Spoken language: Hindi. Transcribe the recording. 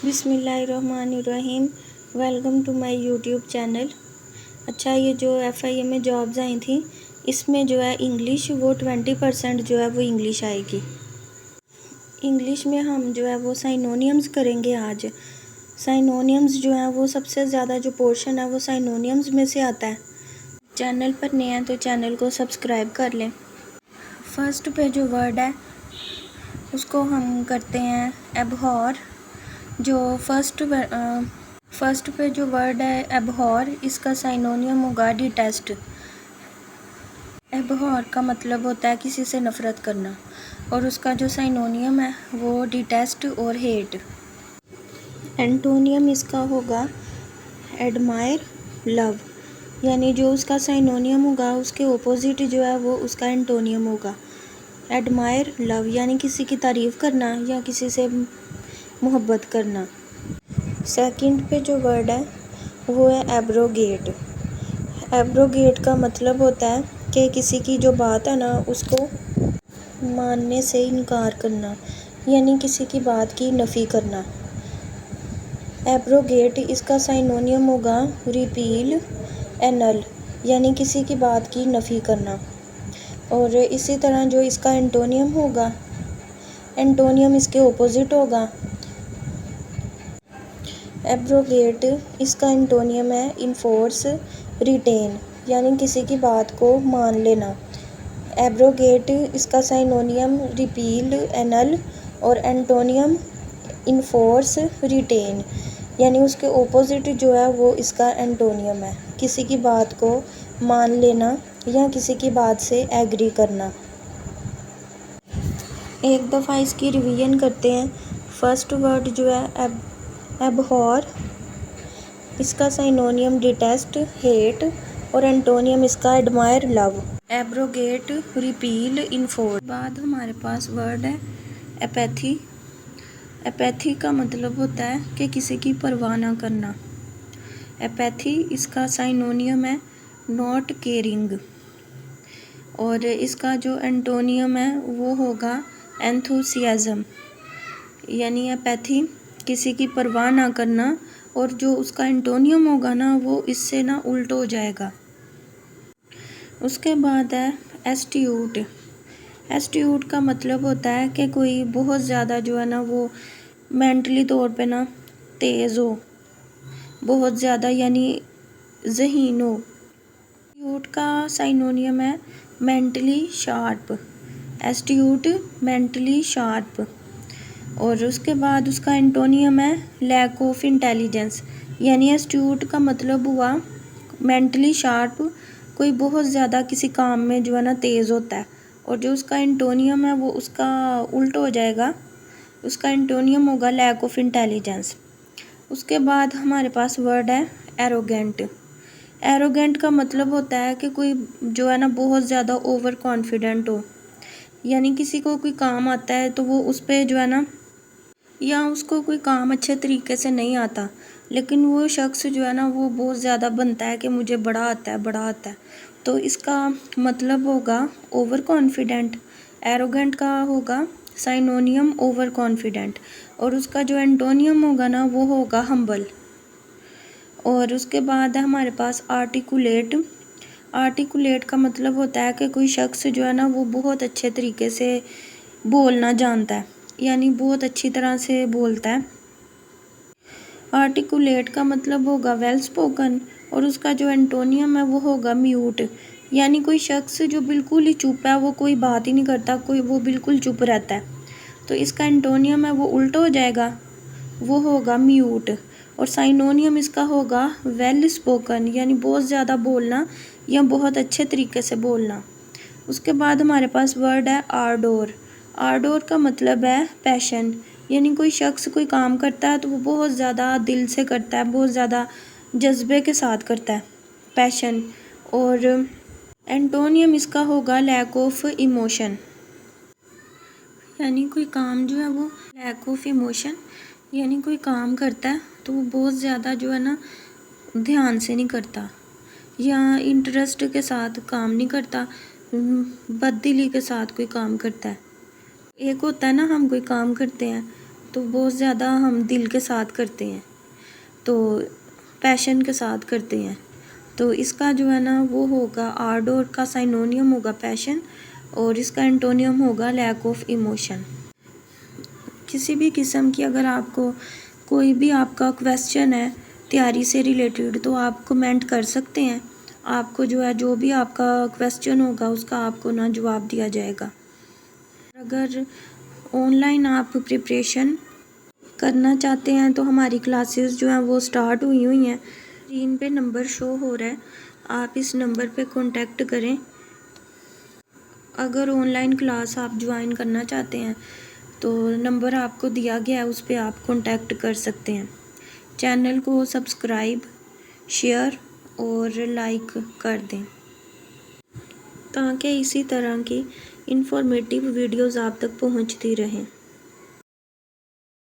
बिस्मिल्लाहिर्रहमानिर्रहीम। Welcome to my YouTube channel. अच्छा, ये जो FIA में जॉब्स आई थी, इसमें जो है इंग्लिश वो 20% जो है वो इंग्लिश आएगी। इंग्लिश में हम जो है वो साइनोनियम्स करेंगे आज। साइनोनियम्स जो है वो सबसे ज़्यादा जो पोर्शन है वो साइनोनियम्स में से आता है। चैनल पर नए हैं तो चैनल को सब्सक्राइब कर लें। फर्स्ट पे जो वर्ड है उसको हम करते हैं एबहॉर। जो फर्स्ट पे जो वर्ड है एबहॉर, इसका साइनोनियम होगा डिटेस्ट। एबहॉर का मतलब होता है किसी से नफ़रत करना, और उसका जो साइनोनियम है वो डिटेस्ट और हेट। एंटोनियम इसका होगा एडमायर, लव। यानी जो उसका साइनोनियम होगा उसके ओपोजिट जो है वो उसका एंटोनियम होगा। एडमायर, लव यानी किसी की तारीफ़ करना या किसी से मोहब्बत करना। सेकंड पे जो वर्ड है वो है एब्रोगेट। एब्रोगेट का मतलब होता है कि किसी की जो बात है ना उसको मानने से इनकार करना, यानी किसी की बात की नफ़ी करना। एब्रोगेट इसका साइनोनियम होगा रिपील, एनल, यानी किसी की बात की नफ़ी करना। और इसी तरह जो इसका एंटोनियम होगा, एंटोनियम इसके ओपोजिट होगा। एब्रोगेट इसका एंटोनियम है इन्फोर्स, रिटेन, यानी किसी की बात को मान लेना। एब्रोगेट इसका साइनोनियम रिपील, एनल, और एंटोनियम इन्फोर्स, रिटेन, यानी उसके ओपोजिट जो है वो इसका एंटोनियम है किसी की बात को मान लेना या किसी की बात से एग्री करना। एक दफ़ा इसकी रिवीजन करते हैं। फर्स्ट वर्ड जो है एबहॉर, इसका साइनोनियम डिटेस्ट, हेट, और एंटोनियम इसका admire, love. Abrogate, repeal, enforce. बाद हमारे पास वर्ड है एपैथी। एपैथी का मतलब होता है कि किसी की परवाह ना करना। एपैथी इसका साइनोनियम है नॉट केयरिंग, और इसका जो एंटोनियम है वो होगा एंथुसियाज्म। यानी एपैथी किसी की परवाह ना करना, और जो उसका एंटोनियम होगा ना वो इससे ना उल्ट हो जाएगा। उसके बाद है एस्ट्यूट। एस्ट्यूट का मतलब होता है कि कोई बहुत ज़्यादा जो है ना वो मेंटली तौर पे ना तेज़ हो, बहुत ज़्यादा, यानी ज़हीन हो। एस्ट्यूट का साइनोनियम है mentally sharp. Astute, mentally sharp. और उसके बाद उसका एंटोनियम है लैक ऑफ इंटेलिजेंस। यानी एस्ट्यूट का मतलब हुआ मेंटली शार्प, कोई बहुत ज़्यादा किसी काम में जो है ना तेज़ होता है, और जो उसका एंटोनियम है वो उसका उल्ट हो जाएगा, उसका एंटोनियम होगा लैक ऑफ इंटेलिजेंस। उसके बाद हमारे पास वर्ड है एरोगेंट। एरोगेंट का मतलब होता है कि कोई जो है ना बहुत ज़्यादा ओवर कॉन्फिडेंट हो, यानी किसी को कोई काम आता है तो वो उस पर जो है ना, या उसको कोई काम अच्छे तरीके से नहीं आता, लेकिन वो शख्स जो है ना वो बहुत ज़्यादा बनता है कि मुझे बड़ा आता है, बड़ा आता है। तो इसका मतलब होगा ओवर कॉन्फिडेंट। एरोगेंट का होगा साइनोनियम ओवर कॉन्फिडेंट, और उसका जो एंटोनियम होगा ना वो होगा हम्बल। और उसके बाद है हमारे पास आर्टिकुलेट। आर्टिकुलेट का मतलब होता है कि कोई शख्स जो है ना वो बहुत अच्छे तरीके से बोलना जानता है, यानी बहुत अच्छी तरह से बोलता है। आर्टिकुलेट का मतलब होगा वेल स्पोकन, और उसका जो एंटोनियम है वो होगा म्यूट। यानी कोई शख्स जो बिल्कुल ही चुप है, वो कोई बात ही नहीं करता, कोई वो बिल्कुल चुप रहता है, तो इसका एंटोनियम है वो उल्टा हो जाएगा, वो होगा म्यूट। और साइनोनियम इसका होगा वेल स्पोकन, यानी बहुत ज़्यादा बोलना या बहुत अच्छे तरीके से बोलना। उसके बाद हमारे पास वर्ड है आर्डोर। आर्डोर का मतलब है पैशन, यानी कोई शख्स कोई काम करता है तो वो बहुत ज़्यादा दिल से करता है, बहुत ज़्यादा जज्बे के साथ करता है, पैशन। और एंटोनियम इसका होगा लैक ऑफ इमोशन। यानी कोई काम जो है वो लैक ऑफ इमोशन, यानी कोई काम करता है तो वो बहुत ज़्यादा जो है ना ध्यान से नहीं करता, या इंटरेस्ट के साथ काम नहीं करता, बददिली के साथ कोई काम करता है। एक होता है ना हम कोई काम करते हैं तो बहुत ज़्यादा हम दिल के साथ करते हैं, तो पैशन के साथ करते हैं। तो इसका जो है ना वो होगा, आर्डोर का साइनोनियम होगा पैशन, और इसका एंटोनियम होगा लैक ऑफ इमोशन। किसी भी किस्म की अगर आपको कोई भी आपका क्वेश्चन है तैयारी से रिलेटेड, तो आप कमेंट कर सकते हैं। आपको जो है जो भी आपका क्वेश्चन होगा उसका आपको ना जवाब दिया जाएगा। अगर ऑनलाइन आप प्रिपरेशन करना चाहते हैं तो हमारी क्लासेस जो हैं वो स्टार्ट हुई हैं। स्क्रीन पे नंबर शो हो रहा है, आप इस नंबर पे कांटेक्ट करें। अगर ऑनलाइन क्लास आप ज्वाइन करना चाहते हैं तो नंबर आपको दिया गया है, उस पर आप कांटेक्ट कर सकते हैं। चैनल को सब्सक्राइब, शेयर और लाइक कर दें ताकि इसी तरह की इंफॉर्मेटिव वीडियोज़ आप तक पहुंचती रहें।